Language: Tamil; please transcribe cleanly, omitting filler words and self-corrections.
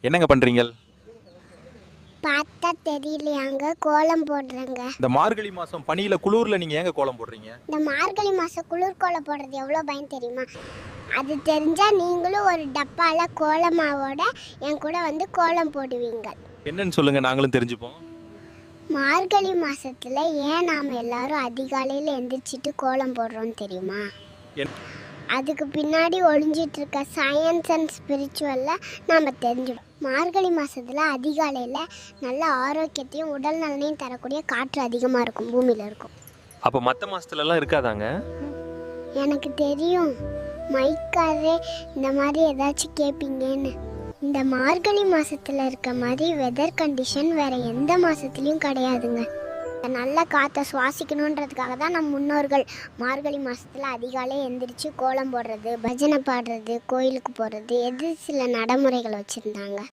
என்னங்க பண்றீங்க? பார்த்தா தெரியலையாங்க, கோலம் போடுறேங்க. இந்த மார்கழி மாசம் பனியில குளூர்ல நீங்க ஏங்க கோலம் போடுறீங்க? இந்த மார்கழி மாசம் குளிர் கோலம் போடுறது எவ்வளோ பயம் தெரியுமா? அது தெரிஞ்சா நீங்களும் ஒரு டப்பால கோல மாவோட என் கூட வந்து கோலம் போடுவீங்க. என்னன்னு சொல்லுங்க, நாங்களும் தெரிஞ்சுப்போம். மார்கழி மாசத்துல ஏன் நாம எல்லாரும் அதிகாலையில எந்திரிச்சிட்டு கோலம் போடுறோம் தெரியுமா? என் அதுக்கு பின்னாடி ஒளிஞ்சிட்டு இருக்க சயின்ஸ் அண்ட் ஸ்பிரிச்சுவல்ல நாம தெரிஞ்சுடும். மார்கழி மாசத்துல அதிகாலையில நல்ல ஆரோக்கியத்தையும் உடல் நலனையும் தரக்கூடிய காற்று அதிகமாக இருக்கும், பூமியில இருக்கும். அப்ப மத்த மாசத்துலலாம் இருக்காதாங்க? எனக்கு தெரியும், மைக்காரே இந்த மாதிரி ஏதாச்சும் கேட்பீங்கன்னு. இந்த மார்கழி மாசத்துல இருக்க மாதிரி வெதர் கண்டிஷன் வேற எந்த மாசத்துலயும் கிடையாதுங்க. நல்ல காற்றை சுவாசிக்கணுன்றதுக்காக தான் நம் முன்னோர்கள் மார்கழி மாசத்துல அதிகாலை எந்திரிச்சு கோலம் போடுறது, பஜனை பாடுறது, கோயிலுக்கு போகிறது, சில நடைமுறைகள் வச்சுருந்தாங்க.